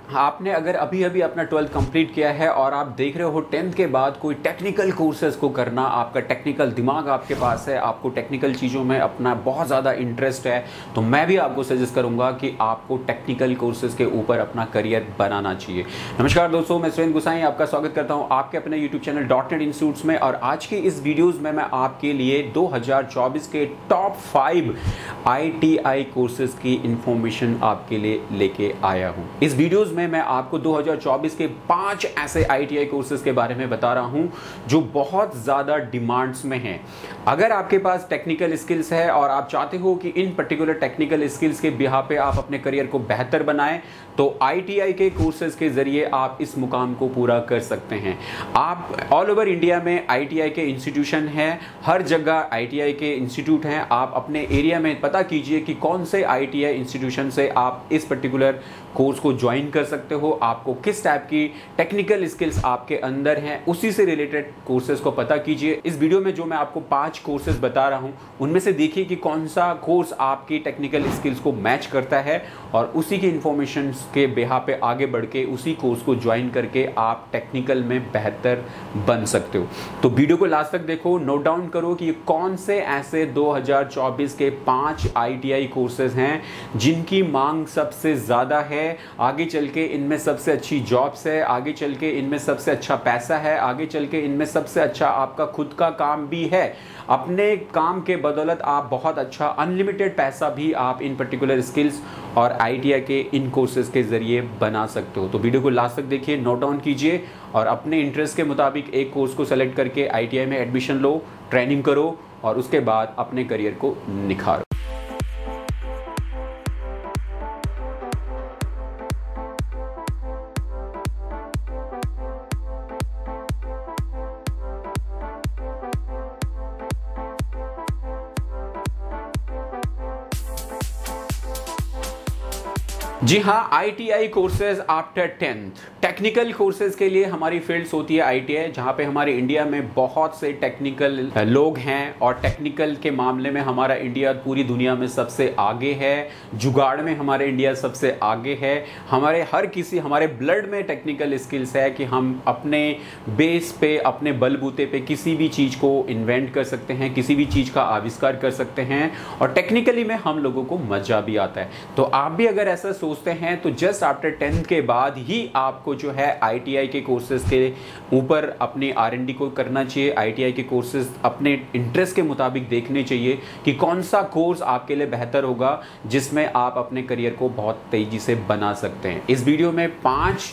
आपने अगर अभी अभी अपना 12th कंप्लीट किया है और आप देख रहे हो 10th के बाद कोई टेक्निकल कोर्सेज को करना, आपका टेक्निकल दिमाग आपके पास है, आपको टेक्निकल चीज़ों में अपना बहुत ज़्यादा इंटरेस्ट है, तो मैं भी आपको सजेस्ट करूंगा कि आपको टेक्निकल कोर्सेज के ऊपर अपना करियर बनाना चाहिए। नमस्कार दोस्तों, मैं सुरेंद्र गुसाई आपका स्वागत करता हूं आपके अपने यूट्यूब चैनल .NET इंस्टीट्यूट्स में। और आज की इस वीडियोज़ में मैं आपके लिए 2024 के टॉप 5 ITI कोर्सेज की इंफॉर्मेशन आपके लिए लेके आया हूँ। इस वीडियोज़ में मैं आपको 2024 के 5 ऐसे ITI कोर्सेज के बारे में बता रहा हूं जो बहुत ज़्यादा डिमांड्स में हैं। अगर आपके पास टेक्निकल स्किल्स है और आप चाहते हो कि इन पर्टिकुलर टेक्निकल स्किल्स के बिहा पे आप अपने करियर को बेहतर बनाएं, तो ITI के कोर्सेज के जरिए आप इस मुकाम को पूरा कर सकते हैं। आप ऑल ओवर इंडिया में ITI के इंस्टीट्यूशन हैं, हर जगह ITI के इंस्टीट्यूट हैं। आप अपने एरिया में पता कीजिए कि कौन से ITI इंस्टीट्यूशन से आप इस पर्टिकुलर कोर्स को ज्वाइन कर सकते हो, आपको किस टाइप की टेक्निकल स्किल्स आपके अंदर हैं, उसी से रिलेटेड कोर्सेज को पता कीजिए। इस वीडियो में जो मैं आपको 5 कोर्सेज बता रहा हूं, उनमें से देखिए कि कौन सा कोर्स आपकी टेक्निकल स्किल्स को मैच करता है और उसी की इंफॉर्मेशन के बिहा पे आगे बढ़ के उसी कोर्स को ज्वाइन करके आप टेक्निकल में बेहतर बन सकते हो। तो वीडियो को लास्ट तक देखो, नोट डाउन करो कि कौन से ऐसे 2024 के 5 ITI कोर्सेज हैं जिनकी मांग सबसे ज़्यादा है, आगे चल के इनमें सबसे अच्छी जॉब्स है, आगे चल के इनमें सबसे अच्छा पैसा है, आगे चल के इनमें सबसे अच्छा आपका खुद का काम भी है। अपने काम के बदौलत आप बहुत अच्छा अनलिमिटेड पैसा भी आप इन पर्टिकुलर स्किल्स और ITI के इन कोर्सेज के जरिए बना सकते हो। तो वीडियो को लास्ट तक देखिए, नोट डाउन कीजिए और अपने इंटरेस्ट के मुताबिक एक कोर्स को सेलेक्ट करके ITI में एडमिशन लो, ट्रेनिंग करो और उसके बाद अपने करियर को निखारो। जी हाँ, ITI courses after 10th। Technical courses के लिए हमारी फील्ड्स होती है ITI, जहाँ पे हमारे इंडिया में बहुत से टेक्निकल लोग हैं और टेक्निकल के मामले में हमारा इंडिया पूरी दुनिया में सबसे आगे है। जुगाड़ में हमारे इंडिया सबसे आगे है। हमारे ब्लड में टेक्निकल स्किल्स है कि हम अपने बेस पे, अपने बलबूते पे किसी भी चीज़ को इन्वेंट कर सकते हैं, किसी भी चीज़ का आविष्कार कर सकते हैं और टेक्निकली में हम लोगों को मजा भी आता है। तो आप भी अगर ऐसा सोचते हैं तो जस्ट आफ्टर 10th के बाद ही आपको जो है ITI के कोर्सेज के ऊपर अपनी R&D को करना चाहिए। ITI के कोर्सेज अपने इंटरेस्ट के मुताबिक देखने चाहिए कि कौन सा कोर्स आपके लिए बेहतर होगा, जिसमें आप अपने करियर को बहुत तेजी से बना सकते हैं। इस वीडियो में 5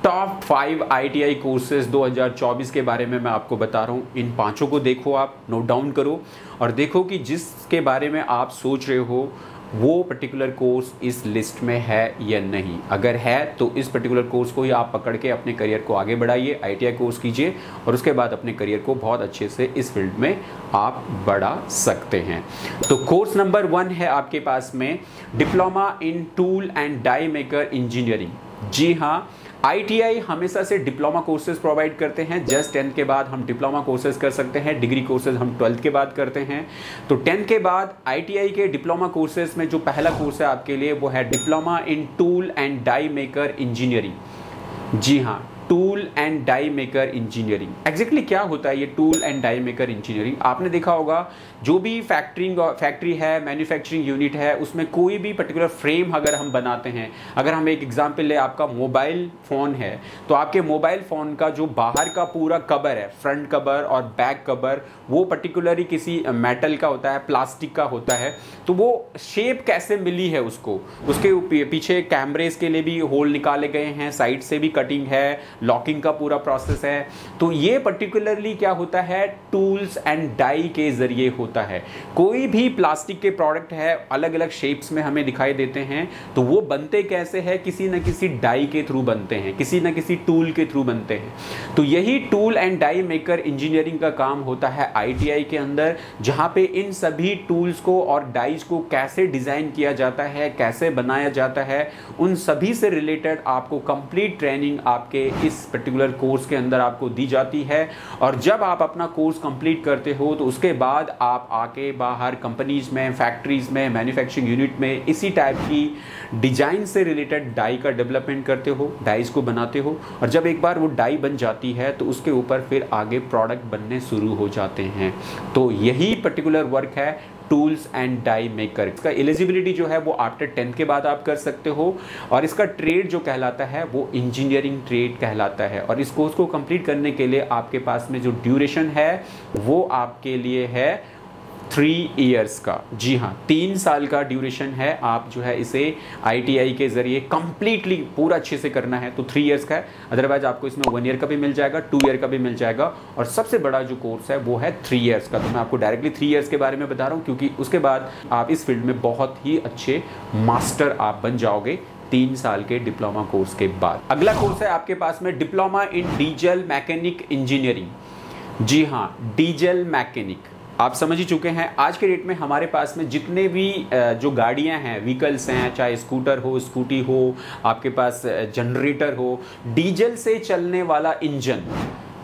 टॉप 5 ITI कोर्सेज 2024 के बारे में मैं आपको बता रहा हूँ। इन 5 को देखो, आप नोट डाउन करो और देखो कि जिसके बारे में आप सोच रहे हो वो पर्टिकुलर कोर्स इस लिस्ट में है या नहीं। अगर है तो इस पर्टिकुलर कोर्स को ही आप पकड़ के अपने करियर को आगे बढ़ाइए, ITI कोर्स कीजिए और उसके बाद अपने करियर को बहुत अच्छे से इस फील्ड में आप बढ़ा सकते हैं। तो कोर्स नंबर 1 है आपके पास में diploma in tool and die maker engineering. जी हाँ, ITI हमेशा से डिप्लोमा कोर्सेज प्रोवाइड करते हैं। जस्ट 10th के बाद हम डिप्लोमा कोर्सेज कर सकते हैं, डिग्री कोर्सेज हम 12th के बाद करते हैं। तो 10th के बाद ITI के डिप्लोमा कोर्सेज में जो पहला कोर्स है आपके लिए वो है diploma in tool and die maker engineering. जी हाँ, tool and die maker engineering. Exactly क्या होता है ये tool and die maker engineering? आपने देखा होगा जो भी फैक्ट्री है, मैन्युफैक्चरिंग यूनिट है, उसमें कोई भी पर्टिकुलर फ्रेम अगर हम बनाते हैं, अगर हम एक एग्जांपल ले, आपका मोबाइल फ़ोन है तो आपके मोबाइल फ़ोन का जो बाहर का पूरा कवर है, फ्रंट कवर और बैक कवर, वो पर्टिकुलरली किसी मेटल का होता है, प्लास्टिक का होता है। तो वो शेप कैसे मिली है उसको, उसके पीछे कैमरेज के लिए भी होल निकाले गए हैं, साइड से भी कटिंग है, लॉकिंग का पूरा प्रोसेस है। तो ये पर्टिकुलरली क्या होता है, टूल्स एंड डाई के जरिए होता है। कोई भी प्लास्टिक के प्रोडक्ट है, अलग अलग शेप्स में हमें दिखाई देते हैं, तो वो बनते कैसे हैं, किसी न किसी डाई के थ्रू बनते हैं, किसी न किसी टूल के थ्रू बनते हैं। तो यही tool and die maker engineering का काम होता है ITI के अंदर, जहां पे इन सभी टूल्स को और डाइज को कैसे डिजाइन किया जाता है, कैसे बनाया जाता है, उन सभी से रिलेटेड आपको कंप्लीट ट्रेनिंग आपके इस पर्टिकुलर कोर्स के अंदर आपको दी जाती है। और जब आप अपना कोर्स कंप्लीट करते हो तो उसके बाद आप आके बाहर कंपनीज में, फैक्ट्रीज में, मैन्युफैक्चरिंग यूनिट में इसी टाइप की डिजाइन से रिलेटेड डाई का डेवलपमेंट करते हो, डाइज को बनाते हो। और जब एक बार वो डाई बन जाती है तो उसके ऊपर फिर आगे प्रोडक्ट बनने शुरू हो जाते हैं। तो यही पर्टिकुलर वर्क है टूल्स एंड डाई मेकर। इसका एलिजिबिलिटी जो है वो आफ्टर 10th के बाद आप कर सकते हो। और इसका ट्रेड जो कहलाता है वो इंजीनियरिंग ट्रेड कहलाता है। और इस कोर्स को कंप्लीट करने के लिए आपके पास में जो ड्यूरेशन है वो आपके लिए है 3 इयर्स का। जी हाँ, 3 साल का ड्यूरेशन है। आप जो है इसे ITI के जरिए कंप्लीटली पूरा अच्छे से करना है तो 3 इयर्स का है। अदरवाइज आपको इसमें 1 ईयर का भी मिल जाएगा, 2 ईयर का भी मिल जाएगा, और सबसे बड़ा जो कोर्स है वो है 3 इयर्स का। तो मैं आपको डायरेक्टली 3 इयर्स के बारे में बता रहा हूँ क्योंकि उसके बाद आप इस फील्ड में बहुत ही अच्छे मास्टर आप बन जाओगे 3 साल के डिप्लोमा कोर्स के बाद। अगला कोर्स है आपके पास में diploma in diesel mechanic engineering. जी हाँ, डीजल मैकेनिक आप समझ ही चुके हैं। आज के डेट में हमारे पास में जितने भी जो गाड़ियां हैं, व्हीकल्स हैं, चाहे स्कूटर हो, स्कूटी हो, आपके पास जनरेटर हो, डीजल से चलने वाला इंजन,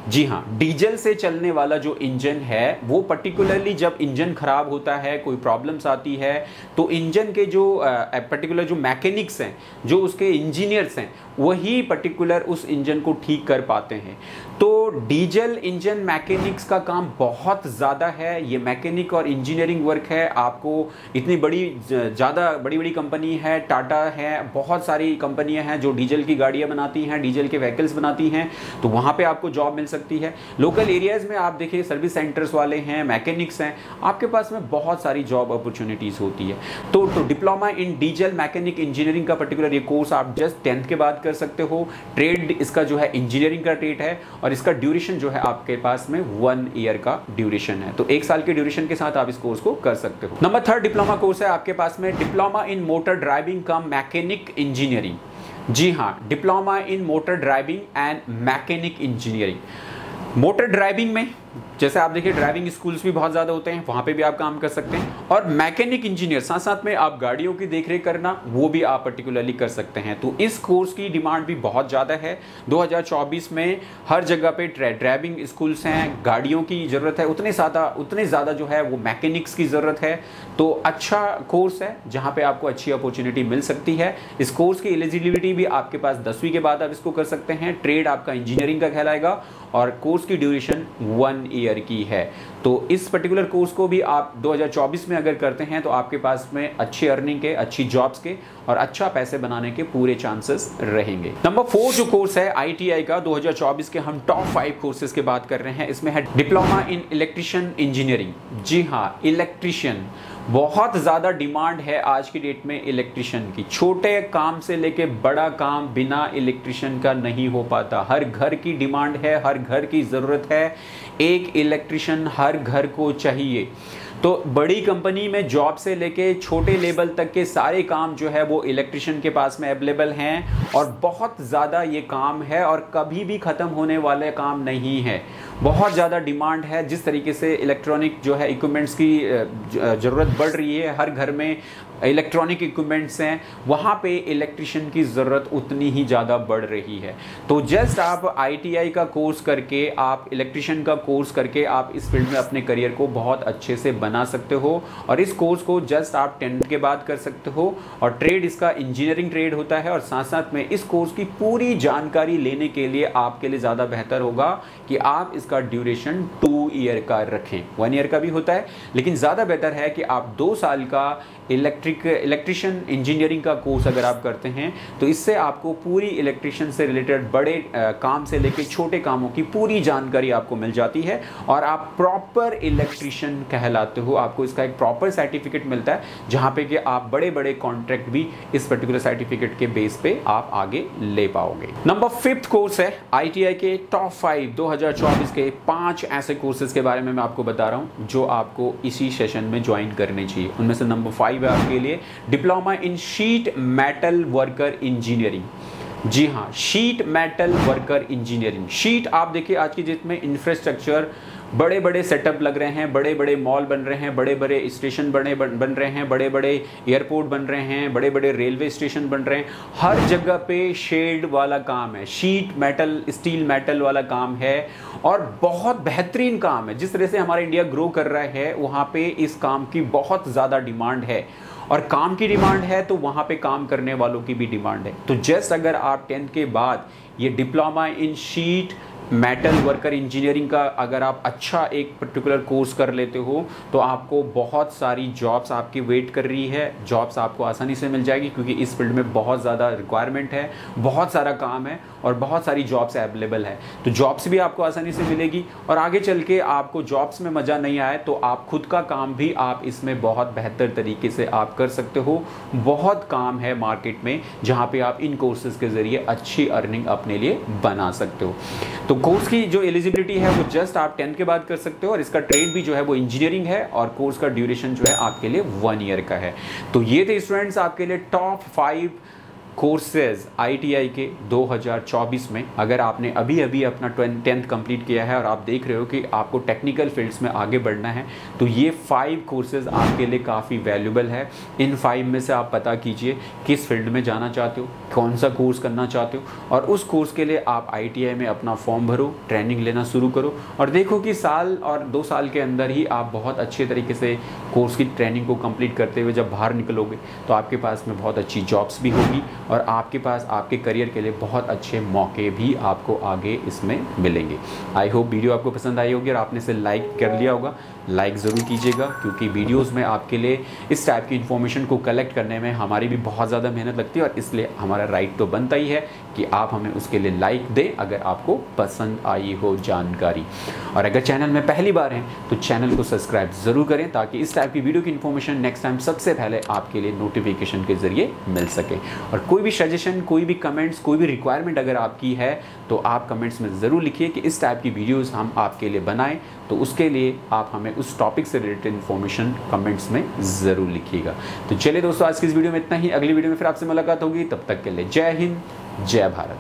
जी हाँ, डीजल से चलने वाला जो इंजन है वो पर्टिकुलरली जब इंजन खराब होता है, कोई प्रॉब्लम्स आती है, तो इंजन के जो पर्टिकुलर जो मैकेनिक्स हैं, जो उसके इंजीनियर्स हैं, वही पर्टिकुलर उस इंजन को ठीक कर पाते हैं। तो डीजल इंजन मैकेनिक्स का काम बहुत ज़्यादा है। ये मैकेनिक और इंजीनियरिंग वर्क है। आपको इतनी ज़्यादा बड़ी कंपनी है, टाटा है, बहुत सारी कंपनियां हैं जो डीजल की गाड़ियां बनाती हैं, डीजल के व्हीकल्स बनाती हैं, तो वहाँ पे आपको जॉब मिल सकती है। लोकल एरियाज़ में आप देखिए सर्विस सेंटर्स वाले हैं, मैकेनिक्स हैं, आपके पास में बहुत सारी जॉब अपॉर्चुनिटीज़ होती है। तो diploma in diesel mechanic engineering का पर्टिकुलर ये कोर्स आप जस्ट 10th के बाद कर सकते हो। ट्रेड इसका जो है इंजीनियरिंग का ट्रेड है और इसका ड्यूरेशन जो है आपके पास में 1 ईयर का ड्यूरेशन है। तो 1 साल के ड्यूरेशन के साथ आप इस कोर्स को कर सकते हो। नंबर 3 डिप्लोमा कोर्स है आपके पास में diploma in motor driving cum mechanic engineering. जी हाँ, diploma in motor driving and mechanic engineering. Motor driving में जैसे आप देखिए ड्राइविंग स्कूल्स भी बहुत ज़्यादा होते हैं, वहाँ पे भी आप काम कर सकते हैं। और मैकेनिक इंजीनियर साथ साथ में आप गाड़ियों की देखरेख करना वो भी आप पर्टिकुलरली कर सकते हैं। तो इस कोर्स की डिमांड भी बहुत ज़्यादा है। 2024 में हर जगह पे ड्राइविंग स्कूल्स हैं, गाड़ियों की ज़रूरत है, उतने ज़्यादा जो है वो मैकेनिक्स की ज़रूरत है। तो अच्छा कोर्स है जहाँ पर आपको अच्छी अपॉर्चुनिटी मिल सकती है। इस कोर्स की एलिजिबिलिटी भी आपके पास 10वीं के बाद आप इसको कर सकते हैं। ट्रेड आपका इंजीनियरिंग का कहलाएगा और कोर्स की ड्यूरेशन 1 ईयर की है। तो इस पर्टिकुलर कोर्स को भी आप 2024 में अगर करते हैं तो आपके पास में अच्छी अर्निंग के, अच्छी जॉब्स के और अच्छा पैसे बनाने के पूरे चांसेस रहेंगे। नंबर 4 जो कोर्स है ITI का 2024 के, हम टॉप 5 कोर्सेज की बात कर रहे हैं। इसमें है डिप्लोमा इन इलेक्ट्रिशियन इंजीनियरिंग। जी हाँ, इलेक्ट्रिशियन बहुत ज़्यादा डिमांड है आज की डेट में इलेक्ट्रिशियन की। छोटे काम से लेके बड़ा काम बिना इलेक्ट्रिशियन का नहीं हो पाता। हर घर की डिमांड है, हर घर की ज़रूरत है, एक इलेक्ट्रिशियन हर घर को चाहिए। तो बड़ी कंपनी में जॉब से लेके छोटे लेवल तक के सारे काम जो है वो इलेक्ट्रिशियन के पास में अवेलेबल हैं और बहुत ज़्यादा ये काम है और कभी भी ख़त्म होने वाले काम नहीं है। बहुत ज़्यादा डिमांड है। जिस तरीके से इलेक्ट्रॉनिक जो है इक्विपमेंट्स की ज़रूरत बढ़ रही है, हर घर में इलेक्ट्रॉनिक इक्विपमेंट्स हैं, वहाँ पे इलेक्ट्रिशियन की ज़रूरत उतनी ही ज़्यादा बढ़ रही है। तो जस्ट आप ITI का कोर्स करके, आप इलेक्ट्रिशियन का कोर्स करके आप इस फील्ड में अपने करियर को बहुत अच्छे से बना सकते हो। और इस कोर्स को जस्ट आप 10th के बाद कर सकते हो। और ट्रेड इसका इंजीनियरिंग ट्रेड होता है। और साथ साथ में इस कोर्स की पूरी जानकारी लेने के लिए आपके लिए ज़्यादा बेहतर होगा कि आप इसका ड्यूरेशन 2 ईयर का रखें। 1 ईयर का भी होता है, लेकिन ज़्यादा बेहतर है कि आप 2 साल का इलेक्ट्रिशियन इंजीनियरिंग का कोर्स अगर आप करते हैं तो इससे आपको पूरी इलेक्ट्रिशियन से रिलेटेड बड़े काम से लेकर छोटे कामों की पूरी जानकारी आपको मिल जाती है और आप प्रॉपर इलेक्ट्रिशियन कहलाते हो। आपको इसका एक प्रॉपर सर्टिफिकेट मिलता है जहां पे कि आप बड़े बड़े कॉन्ट्रैक्ट भी इस पर्टिकुलर सर्टिफिकेट के बेस पे आप आगे ले पाओगे। नंबर 5 कोर्स है ITI के टॉप 5 2024 के 5 ऐसे कोर्सेज के बारे में मैं आपको बता रहा हूं जो आपको इसी सेशन में ज्वाइन करने चाहिए। उनमें से नंबर 5 है आपके लिए diploma in sheet metal worker engineering. जी हाँ, sheet metal worker engineering. Sheet आप देखिए आज की डेट में इंफ्रास्ट्रक्चर बड़े बड़े सेटअप लग रहे हैं, बड़े बड़े मॉल बन रहे हैं, बड़े बड़े स्टेशन बन रहे हैं, बड़े बड़े एयरपोर्ट बन रहे हैं, बड़े बड़े रेलवे स्टेशन बन रहे हैं। हर जगह पे शेड वाला काम है, शीट मेटल, स्टील मेटल वाला काम है और बहुत बेहतरीन काम है। जिस तरह से हमारा इंडिया ग्रो कर रहा है वहाँ पे इस काम की बहुत ज़्यादा डिमांड है और काम की डिमांड है तो वहाँ पे काम करने वालों की भी डिमांड है। तो जस्ट अगर आप 10th के बाद ये diploma in sheet metal worker engineering का अगर आप अच्छा एक पर्टिकुलर कोर्स कर लेते हो तो आपको बहुत सारी जॉब्स आपकी वेट कर रही है। जॉब्स आपको आसानी से मिल जाएगी क्योंकि इस फील्ड में बहुत ज़्यादा रिक्वायरमेंट है, बहुत सारा काम है और बहुत सारी जॉब्स अवेलेबल है। तो जॉब्स भी आपको आसानी से मिलेगी और आगे चल के आपको जॉब्स में मज़ा नहीं आए तो आप खुद का काम भी आप इसमें बहुत बेहतर तरीके से आप कर सकते हो। बहुत काम है मार्केट में जहाँ पे आप इन कोर्सेज के ज़रिए अच्छी अर्निंग अपने लिए बना सकते हो। तो कोर्स की जो एलिजिबिलिटी है वो जस्ट आप 10th के बाद कर सकते हो और इसका ट्रेड भी जो है वो इंजीनियरिंग है और कोर्स का ड्यूरेशन जो है आपके लिए 1 ईयर का है। तो ये थे स्टूडेंट्स आपके लिए टॉप 5 कोर्सेज ITI के 2024 में। अगर आपने अभी अभी अपना 10th कंप्लीट किया है और आप देख रहे हो कि आपको टेक्निकल फील्ड्स में आगे बढ़ना है तो ये 5 कोर्सेज आपके लिए काफ़ी वैल्यूबल है। इन 5 में से आप पता कीजिए किस फील्ड में जाना चाहते हो, कौन सा कोर्स करना चाहते हो और उस कोर्स के लिए आप ITI में अपना फॉर्म भरो, ट्रेनिंग लेना शुरू करो और देखो कि साल और 2 साल के अंदर ही आप बहुत अच्छे तरीके से कोर्स की ट्रेनिंग को कंप्लीट करते हुए जब बाहर निकलोगे तो आपके पास में बहुत अच्छी जॉब्स भी होगी और आपके पास आपके करियर के लिए बहुत अच्छे मौके भी आपको आगे इसमें मिलेंगे। आई होप वीडियो आपको पसंद आई होगी और आपने इसे लाइक कर लिया होगा। लाइक ज़रूर कीजिएगा क्योंकि वीडियोस में आपके लिए इस टाइप की इन्फॉर्मेशन को कलेक्ट करने में हमारी भी बहुत ज़्यादा मेहनत लगती है और इसलिए हमारा राइट तो बनता ही है कि आप हमें उसके लिए लाइक दें अगर आपको पसंद आई हो जानकारी। और अगर चैनल में पहली बार हैं तो चैनल को सब्सक्राइब ज़रूर करें ताकि इस टाइप की वीडियो की इन्फॉर्मेशन नेक्स्ट टाइम सबसे पहले आपके लिए नोटिफिकेशन के ज़रिए मिल सके। और कोई भी सजेशन, कोई भी कमेंट्स, कोई भी रिक्वायरमेंट अगर आपकी है तो आप कमेंट्स में ज़रूर लिखिए कि इस टाइप की वीडियोज़ हम आपके लिए बनाएं। तो उसके लिए आप हमें उस टॉपिक से रिलेटेड इन्फॉर्मेशन कमेंट्स में ज़रूर लिखिएगा। तो चलिए दोस्तों आज की इस वीडियो में इतना ही। अगली वीडियो में फिर आपसे मुलाकात होगी, तब तक के लिए जय हिंद, जय भारत।